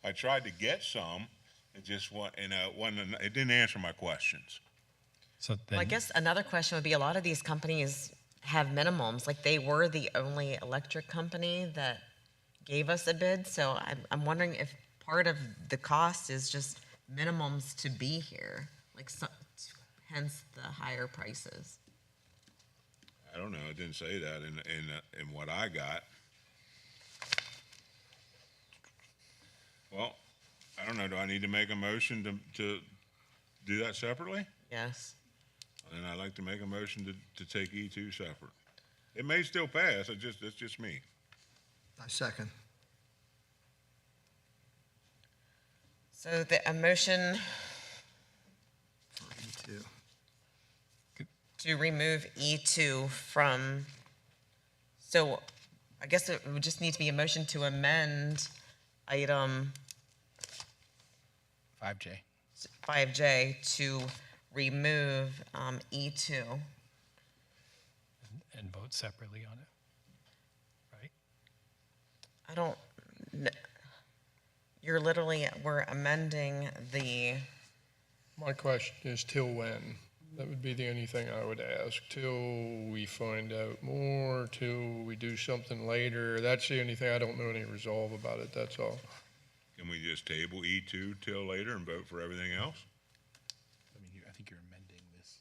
I tried to get some. It just it didn't answer my questions. So Well, then, I guess another question would be, a lot of these companies have minimums. Like, they were the only electric company that gave us a bid, so I'm wondering if part of the cost is just minimums to be here, like, hence the higher prices. I don't know. It didn't say that in what I got. Well, I don't know. Do I need to make a motion to do that separately? Yes. And I'd like to make a motion to take E2 separate. It may still pass. It's just me. I second. So a motion For E2. to remove E2 from, so I guess it would just need to be a motion to amend item 5J. 5J to remove E2. and vote separately on it, right? I don't, we're amending the, My question is till when? That would be the only thing I would ask. Till we find out more, till we do something later. That's the only thing. I don't know any resolve about it, that's all. Can we just table E2 till later and vote for everything else? I mean, I think you're amending this.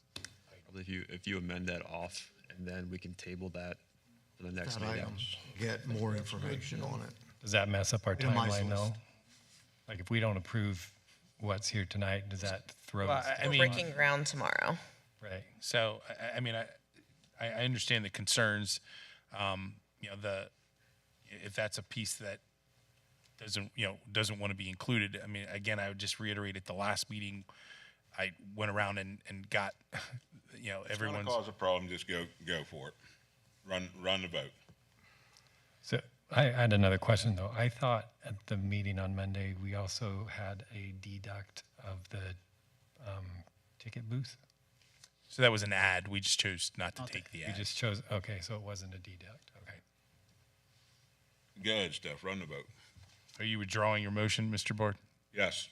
If you amend that off, and then we can table that for the next That meeting. item, get more information on it. Does that mess up our Itemize timeline, though? list. Like, if we don't approve what's here tonight, does that throw Well, us? I we're mean, breaking ground tomorrow. Right. so I mean, I understand the concerns. If that's a piece that doesn't want to be included. I mean, again, I would just reiterate at the last meeting, I went around and got, If everyone's. it's going to cause a problem, just go for it. Run the vote. So I had another question, though. I thought at the meeting on Monday, we also had a deduct of the ticket booth. So that was an ad. We just chose not to take the We ad. just chose, okay, so it wasn't a deduct, okay. Go ahead, Steph. Run the vote. Are you withdrawing your motion, Mr. Board? Yes.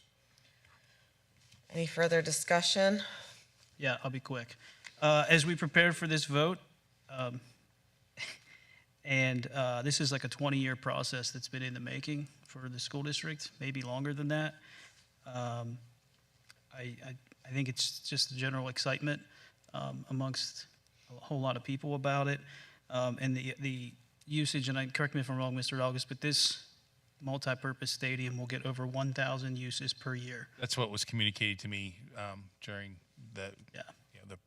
Any further discussion? Yeah, I'll be quick. As we prepared for this vote, and this is like a 20-year process that's been in the making for the school district, maybe longer than that. I think it's just a general excitement amongst a whole lot of people about it. And the usage, and correct me if I'm wrong, Mr. August, but this multi-purpose stadium will get over 1,000 uses per year. That's what was communicated to me during the Yeah. the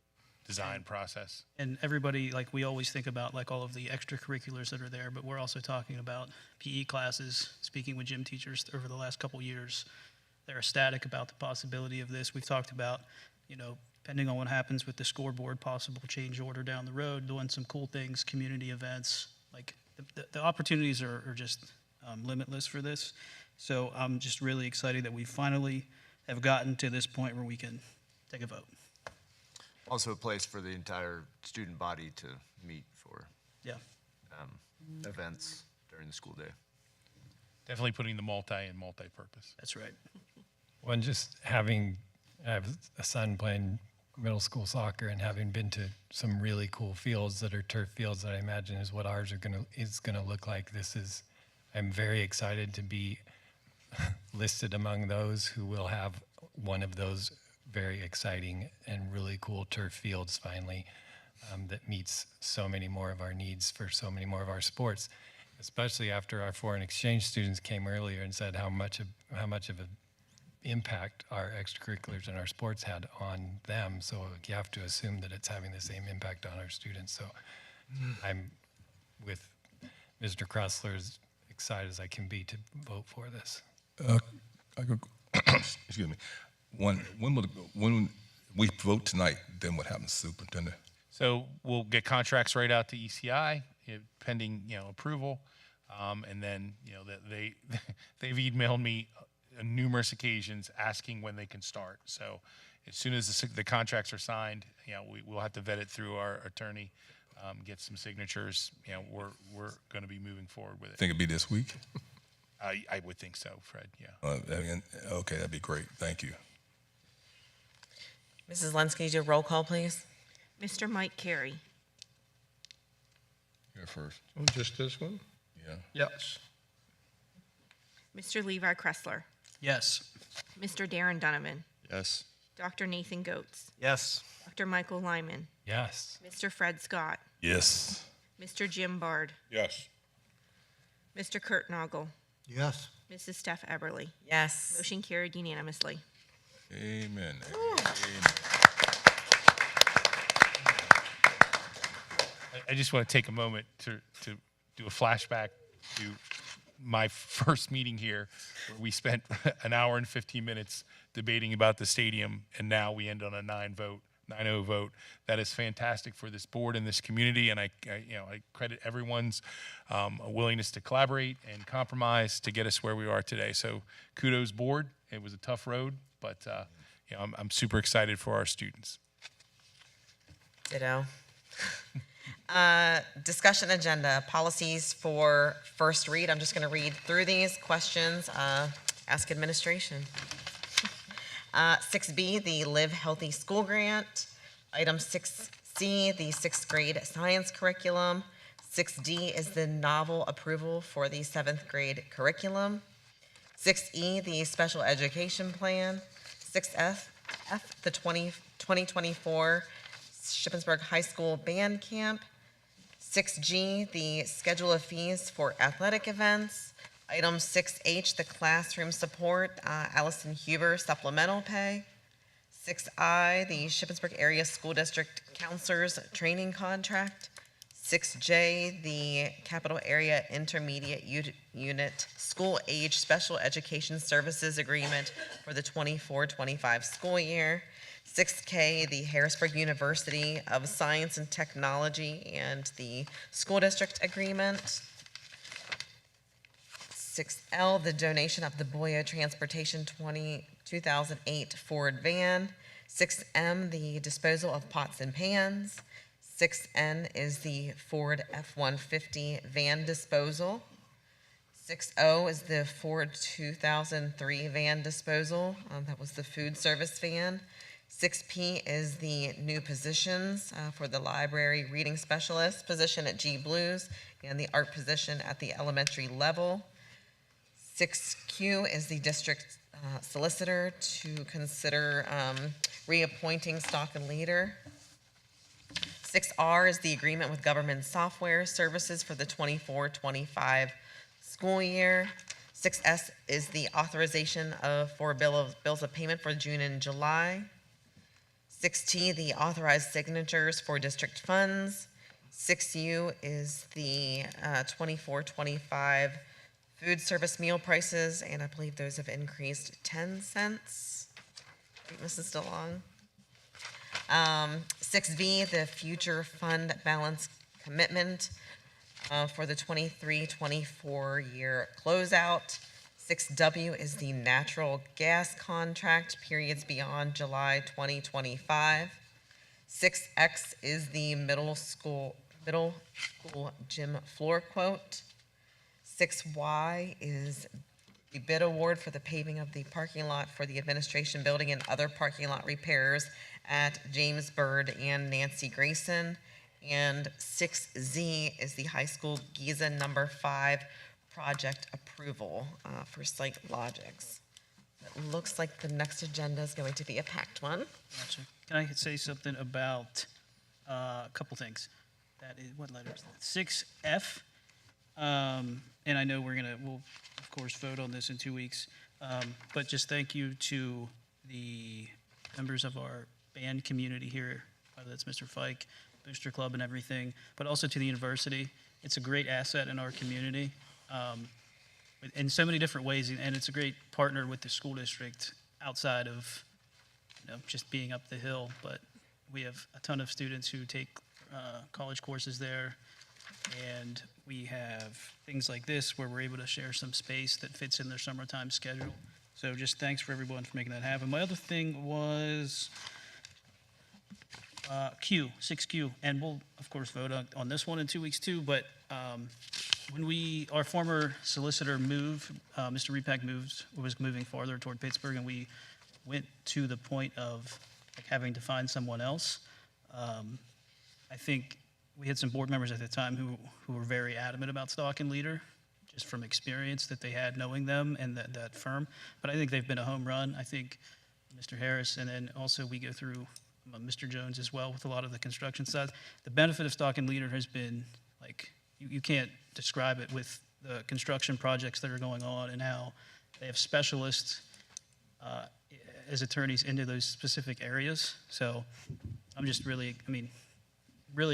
design process. And everybody, like, we always think about like all of the extracurriculars that are there, but we're also talking about PE classes. Speaking with gym teachers over the last couple years, they're ecstatic about the possibility of this. We've talked about, depending on what happens with the scoreboard, possible change order down the road, doing some cool things, community events. Like, the opportunities are just limitless for this. So I'm just really excited that we finally have gotten to this point where we can take a vote. Also a place for the entire student body to meet for Yeah. events during the school day. Definitely putting the multi-purpose. That's right. Well, and just I have a son playing middle school soccer, and having been to some really cool fields that are turf fields that I imagine is what ours is gonna look like. I'm very excited to be listed among those who will have one of those very exciting and really cool turf fields finally, that meets so many more of our needs for so many more of our sports, especially after our foreign exchange students came earlier and said how much of an impact our extracurriculars and our sports had on them. So you have to assume that it's having the same impact on our students. So I'm with Mr. Kressler, as excited as I can be to vote for this. Excuse me. When we vote tonight, then what happens, Superintendent? So we'll get contracts right out to ECI, pending approval, and then they've emailed me on numerous occasions asking when they can start. So as soon as the contracts are signed, we'll have to vet it through our attorney, get some signatures. We're going to be moving forward with it. Think it'd be this week? I would think so, Fred, yeah. Okay, that'd be great. Thank you. Mrs. Lenski, do a roll call, please. Mr. Mike Carey. Here first. Oh, just this one? Yeah. Yes. Mr. Levi Kressler. Yes. Mr. Darren Donovan. Yes. Dr. Nathan Goetz. Yes. Dr. Michael Lyman. Yes. Mr. Fred Scott. Yes. Mr. Jim Bard. Yes. Mr. Kurt Noggle. Yes. Mrs. Steph Eberly. Yes. Motion carried unanimously. Amen. I just want to take a moment to do a flashback to my first meeting here, where we spent an hour and 15 minutes debating about the stadium, and now we end on a 9-0 vote. That is fantastic for this board and this community, and I credit everyone's willingness to collaborate and compromise to get us where we are today. So kudos, board. It was a tough road, but I'm super excited for our students. Ditto. Discussion agenda, policies for first read. I'm just going to read through these questions. Ask administration. 6B, the Live Healthy School Grant. Item 6C, the 6th grade science curriculum. 6D is the novel approval for the 7th grade curriculum. 6E, the special education plan. 6F, the 2024 Shippensburg High School Band Camp. 6G, the schedule of fees for athletic events. Item 6H, the classroom support, Allison Huber supplemental pay. 6I, the Shippensburg Area School District Counselors Training Contract. 6J, the Capital Area Intermediate Unit School Age Special Education Services Agreement for the 24-25 school year. 6K, the Harrisburg University of Science and Technology and the School District Agreement. 6L, the donation of the Boya Transportation 2008 Ford van. 6M, the disposal of pots and pans. 6N is the Ford F-150 van disposal. 6O is the Ford 2003 van disposal. That was the food service van. 6P is the new positions for the library reading specialist position at G Blues and the art position at the elementary level. 6Q is the district solicitor to consider reappointing stock and leader. 6R is the agreement with government software services for the 24-25 school year. 6S is the authorization for bills of payment for June and July. 6T, the authorized signatures for district funds. 6U is the 24-25 food service meal prices, and I believe those have increased 10 cents. Right, Mrs. DeLong? 6V, the future fund balance commitment for the 23-24 year closeout. 6W is the natural gas contract periods beyond July 2025. 6X is the middle school gym floor quote. 6Y is the bid award for the paving of the parking lot for the administration building and other parking lot repairs at James Bird and Nancy Grayson. And 6Z is the high school Giza number 5 project approval for Site Logics. It looks like the next agenda is going to be a packed one. Gotcha. Can I say something about a couple things? That is, what letter is that? 6F. And I know we'll of course vote on this in 2 weeks. But just thank you to the members of our band community here, whether that's Mr. Fike, Booster Club and everything, but also to the university. It's a great asset in our community in so many different ways, and it's a great partner with the school district outside of just being up the hill. But we have a ton of students who take college courses there, and we have things like this where we're able to share some space that fits in their summertime schedule. So just thanks for everyone for making that happen. My other thing was 6Q, and we'll of course vote on this one in 2 weeks too, but When our former solicitor moved, Mr. Repack was moving farther toward Pittsburgh, and we went to the point of like having to find someone else. I think we had some board members at the time who were very adamant about Stock and Leader, just from experience that they had knowing them and that firm. But I think they've been a home run. I think Mr. Harris, and then also we go through Mr. Jones as well with a lot of the construction side. The benefit of Stock and Leader has been like, you can't describe it with the construction projects that are going on and how they have specialists as attorneys into those specific areas. So I'm just really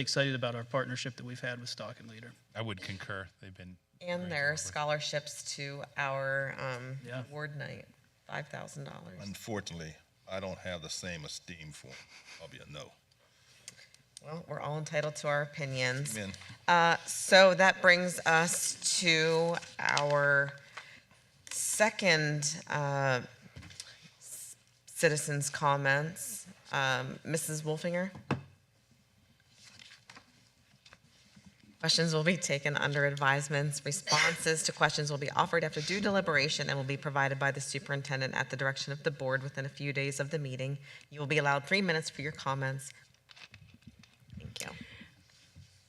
excited about our partnership that we've had with Stock and Leader. I would concur. They've been And very their cooperative. scholarships to our Yeah. award night, $5,000. Unfortunately, I don't have the same esteem for him. I'll be a no. Well, we're all entitled to our opinions. Amen. So that brings us to our second citizens' comments. Mrs. Wolfinger? Questions will be taken under advisements. Responses to questions will be offered after due deliberation and will be provided by the superintendent at the direction of the board within a few days of the meeting. You will be allowed 3 minutes for your comments. Thank you.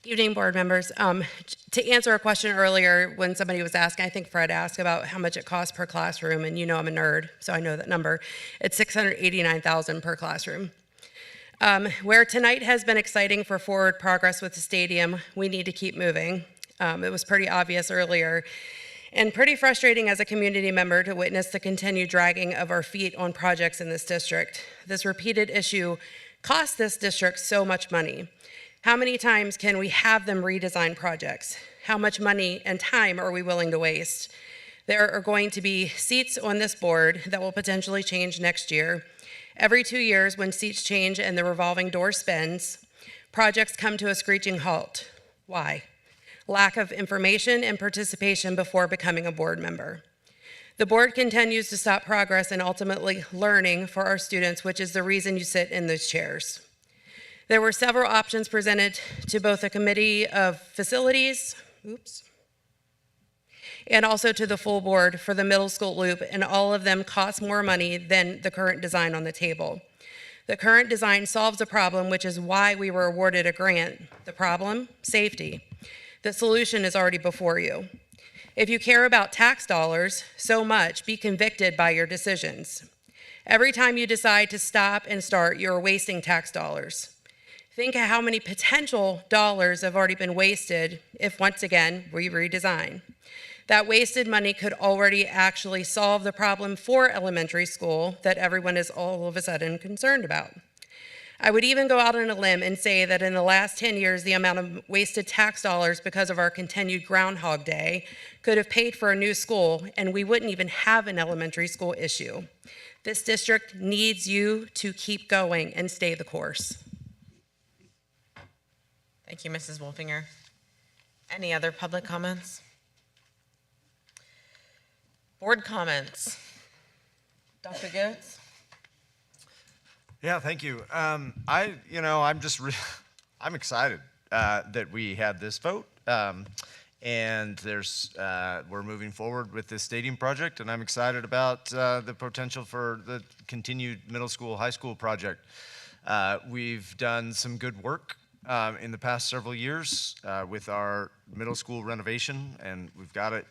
Evening, board members. To answer a question earlier, when somebody was asking, I think Fred asked about how much it costs per classroom, and you know I'm a nerd, so I know that number. It's $689,000 per classroom. Where tonight has been exciting for forward progress with the stadium, we need to keep moving. It was pretty obvious earlier, and pretty frustrating as a community member to witness the continued dragging of our feet on projects in this district. This repeated issue costs this district so much money. How many times can we have them redesign projects? How much money and time are we willing to waste? There are going to be seats on this board that will potentially change next year. Every 2 years, when seats change and the revolving door spins, projects come to a screeching halt. Why? Lack of information and participation before becoming a board member. The board continues to stop progress and ultimately learning for our students, which is the reason you sit in those chairs. There were several options presented to both the Committee of Facilities, and also to the full board for the middle school loop, and all of them cost more money than the current design on the table. The current design solves a problem, which is why we were awarded a grant. The problem? Safety. The solution is already before you. If you care about tax dollars so much, be convicted by your decisions. Every time you decide to stop and start, you're wasting tax dollars. Think of how many potential dollars have already been wasted if, once again, we redesign. That wasted money could already actually solve the problem for elementary school that everyone is all of a sudden concerned about. I would even go out on a limb and say that in the last 10 years, the amount of wasted tax dollars because of our continued Groundhog Day could have paid for a new school, and we wouldn't even have an elementary school issue. This district needs you to keep going and stay the course. Thank you, Mrs. Wolfinger. Any other public comments? Board comments. Dr. Goetz? Yeah, thank you. I'm excited that we had this vote, and we're moving forward with this stadium project, and I'm excited about the potential for the continued middle school, high school project. We've done some good work in the past several years with our middle school renovation, and we've got it,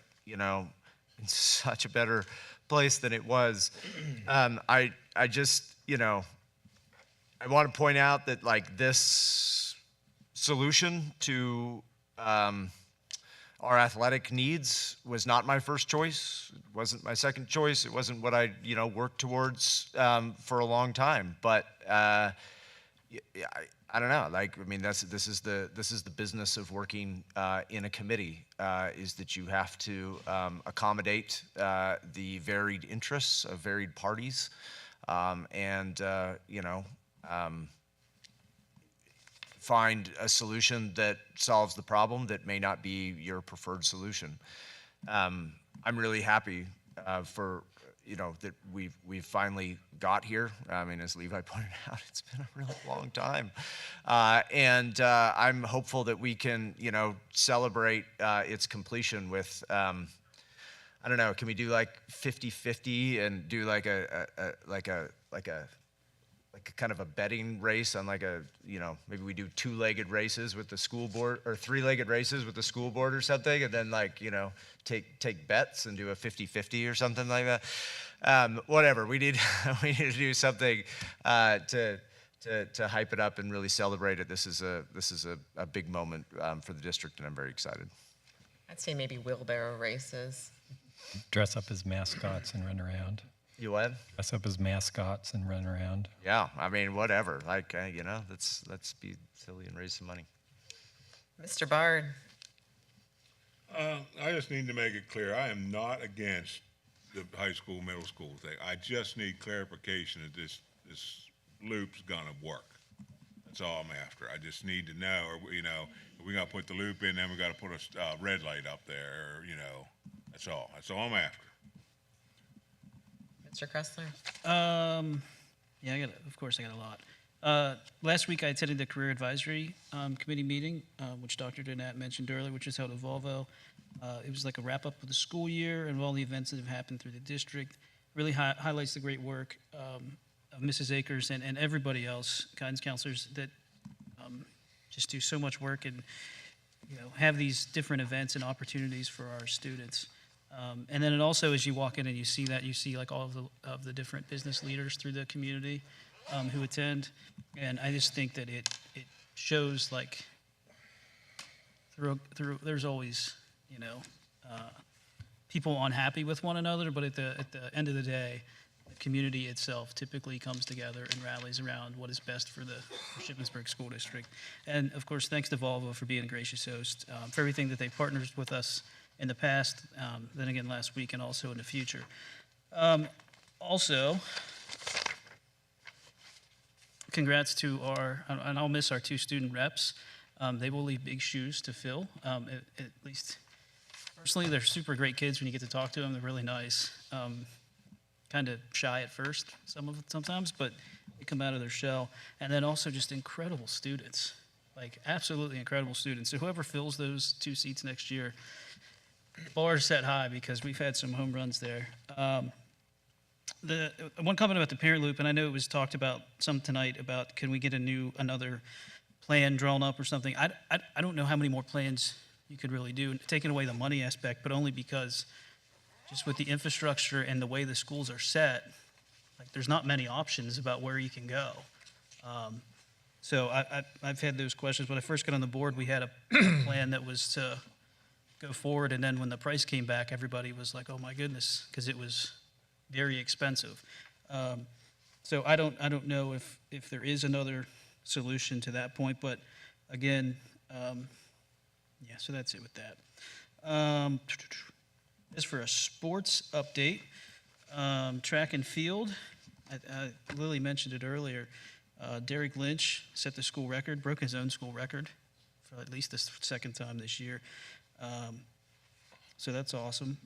in such a better place than it was. I want to point out that this solution to our athletic needs was not my first choice. It wasn't my second choice. It wasn't what I worked towards for a long time. But I don't know. This is the business of working in a committee. Is that you have to accommodate the varied interests of varied parties, and find a solution that solves the problem that may not be your preferred solution. I'm really happy for you know, that we've finally got here. I mean, as Levi pointed out, it's been a really long time. And I'm hopeful that we can, you know, celebrate its completion with, I don't know, can we do like 50-50 and do like a kind of a betting race on like a, you know, maybe we do 2-legged races with the school board or 3-legged races with the school board or something, and then like, you know, take bets and do a 50-50 or something like that. Whatever, we need to do something to hype it up and really celebrate it. This is a big moment for the district, and I'm very excited. I'd say maybe wheelbarrow races. Dress up as mascots and run around. You what? Dress up as mascots and run around. Yeah, I mean, whatever. Like, you know, let's be silly and raise some money. Mr. Bard, I just need to make it clear, I am not against the high school, middle school thing. I just need clarification that this loop's gonna work. That's all I'm after. I just need to know, or, you know, we gotta put the loop in, then we gotta put a red light up there, or, you know, that's all I'm after. Mr. Kressler. Yeah, of course I got a lot. Last week I attended the Career Advisory Committee meeting, which Dr. Donat mentioned earlier, which was held at Volvo. It was like a wrap-up of the school year and of all the events that have happened through the district. Really highlights the great work of Mrs. Akers and everybody else, guidance counselors that just do so much work and, you know, have these different events and opportunities for our students. And then it also, as you walk in and you see that, you see like all of the different business leaders through the community who attend. And I just think that it shows like through there's always, you know, people unhappy with one another, but at the end of the day, the community itself typically comes together and rallies around what is best for the Shippensburg School District. And of course, thanks to Volvo for being a gracious host, for everything that they partnered with us in the past, then again last week, and also in the future. Also, congrats to and I'll miss our 2 student reps. They will leave big shoes to fill, at least personally. They're super great kids when you get to talk to them. They're really nice. Kind of shy at first, sometimes, but they come out of their shell. And then also just incredible students, like absolutely incredible students. So whoever fills those 2 seats next year, the bar is set high because we've had some home runs there. The one comment about the parent loop, and I know it was talked about some tonight about can we get another plan drawn up or something. I don't know how many more plans you could really do, taking away the money aspect, but only because just with the infrastructure and the way the schools are set, like there's not many options about where you can go. So I've had those questions. When I first got on the board, we had a plan that was to go forward, and then when the price came back, everybody was like, "Oh my goodness," because it was very expensive. So I don't know if there is another solution to that point, but again, yeah. So that's it with that. As for a sports update, track and field, Lily mentioned it earlier. Derek Lynch set the school record, broke his own school record for at least the 2nd time this year. So that's awesome.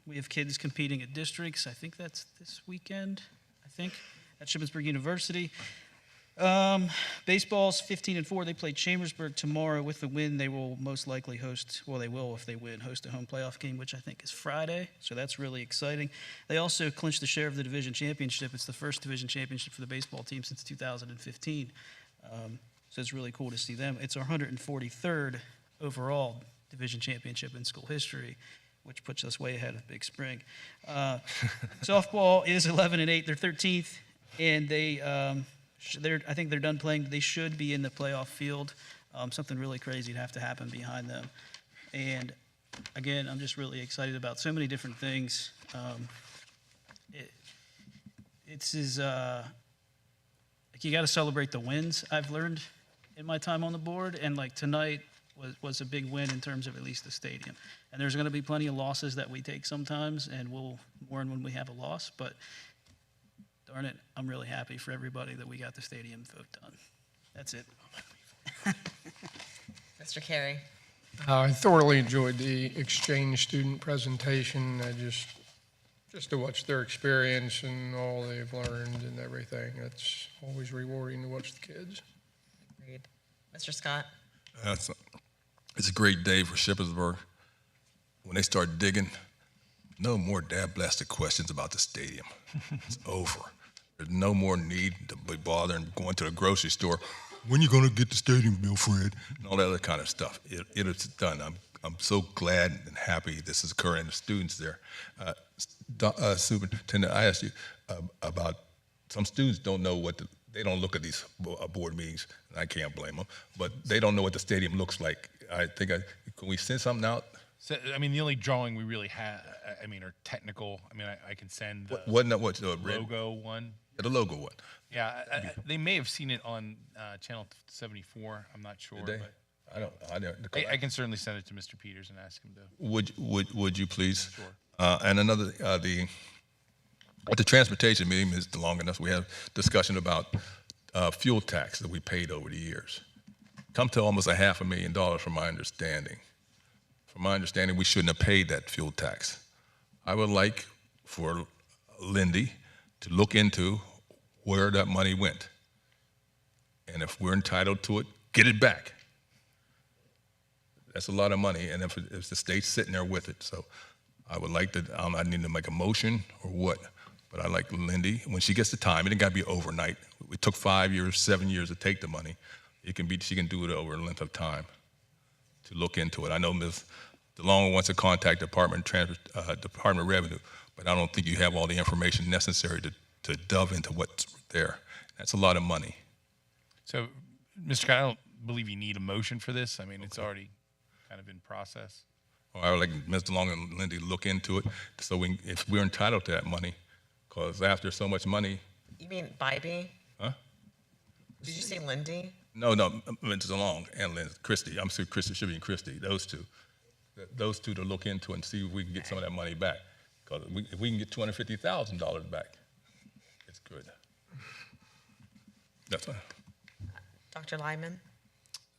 We have kids competing at districts. I think that's this weekend, at Shippensburg University. Baseball's 15-4. They play Chambersburg tomorrow. With the win, they will most likely they will, if they win, host a home playoff game, which I think is Friday. So that's really exciting. They also clinched the share of the division championship. It's the first division championship for the baseball team since 2015. So it's really cool to see them. It's our 143rd overall division championship in school history, which puts us way ahead of Big Spring. Softball is 11-8. They're 13th, and I think they're done playing. They should be in the playoff field. Something really crazy would have to happen behind them. And again, I'm just really excited about so many different things. Like you got to celebrate the wins. I've learned in my time on the board, and like tonight was a big win in terms of at least the stadium. And there's going to be plenty of losses that we take sometimes, and we'll mourn when we have a loss. But darn it, I'm really happy for everybody that we got the stadium vote done. That's it. Mr. Carey. I thoroughly enjoyed the exchange student presentation. I just Just to watch their experience and all they've learned and everything. That's always rewarding to watch the kids. Agreed. Mr. Scott? It's a great day for Shippensburg. When they start digging, no more dad-blasted questions about the stadium. It's over. There's no more need to be bothering going to the grocery store. When you going to get the stadium bill, Fred? And all that other kind of stuff. It is done. I'm so glad and happy this is occurring, and the students there. Superintendent, I asked you about some students don't know they don't look at these board meetings, and I can't blame them, but they don't know what the stadium looks like. Can we send something out? So, I mean, the only drawing we really have, I mean, are technical. I mean, I can send the Wasn't that what the logo one. The logo one. Yeah, they may have seen it on channel 74. I'm not sure. Did they? But I don't. I can certainly send it to Mr. Peters and ask him to. Would you please? Sure. And another, at the transportation meeting is long enough. We had discussion about fuel tax that we paid over the years. Come to almost $500,000 from my understanding. From my understanding, we shouldn't have paid that fuel tax. I would like for Lindy to look into where that money went. And if we're entitled to it, get it back. That's a lot of money, and if the state's sitting there with it. So I would like to, I need to make a motion or what, but I like Lindy, when she gets the time, it ain't gotta be overnight. It took 5 years, 7 years to take the money. She can do it over a length of time to look into it. I know Ms. DeLong wants to contact Department of Revenue, but I don't think you have all the information necessary to delve into what's there. That's a lot of money. So, Mr. Scott, I don't believe you need a motion for this. I mean, it's already kind of in process. Or I would like Ms. DeLong and Lindy to look into it so if we're entitled to that money, because after so much money. You mean Bybee? Huh? Did you say Lindy? No, Ms. DeLong and Christie. I'm sorry, Christie, should be Christie, those two. Those two to look into and see if we can get some of that money back. Because if we can get $250,000 back, it's good. That's fine. Dr. Lyman?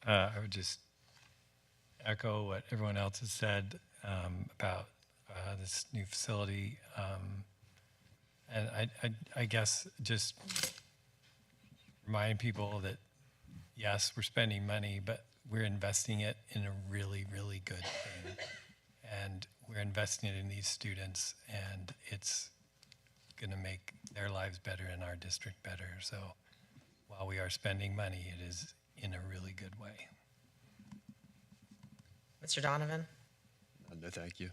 I would just echo what everyone else has said about this new facility. And I guess just remind people that, yes, we're spending money, but we're investing it in a really, really good thing. And we're investing it in these students, and it's going to make their lives better and our district better. So while we are spending money, it is in a really good way. Mr. Donovan? No, thank you.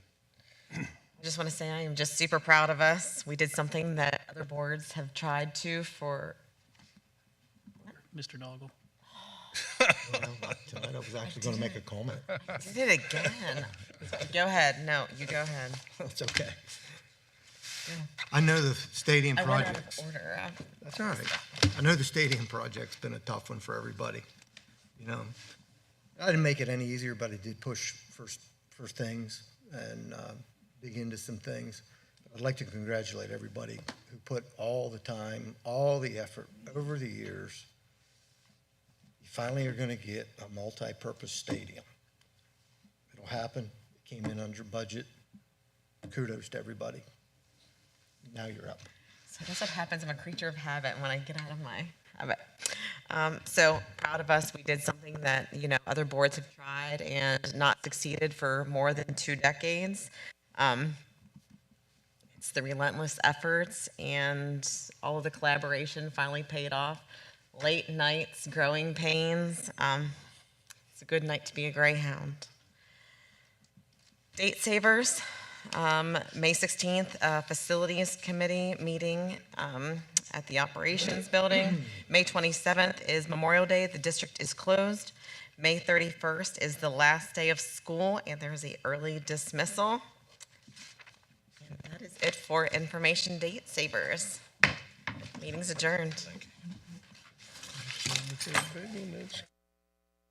I just want to say I am just super proud of us. We did something that other boards have tried to for. Mr. Noggle. Tonight I was actually going to make a comment. You did it again. Go ahead. No, you go ahead. That's okay. I know the stadium I went out project. of order. That's all right. I know the stadium project's been a tough one for everybody. You know, I didn't make it any easier, but I did push for things and dig into some things. I'd like to congratulate everybody who put all the time, all the effort over the years. You finally are going to get a multi-purpose stadium. It'll happen. It came in under budget. Kudos to everybody. Now you're up. So that's what happens. I'm a creature of habit when I get out of my habit. So proud of us. We did something that, other boards have tried and not succeeded for more than 2 decades. It's the relentless efforts and all of the collaboration finally paid off. Late nights, growing pains. It's a good night to be a Greyhound. Date savers. May 16th, Facilities Committee meeting at the Operations Building. May 27th is Memorial Day. The district is closed. May 31st is the last day of school, and there's an early dismissal. And that is it for information date savers. Meeting's adjourned. Okay, big one, that's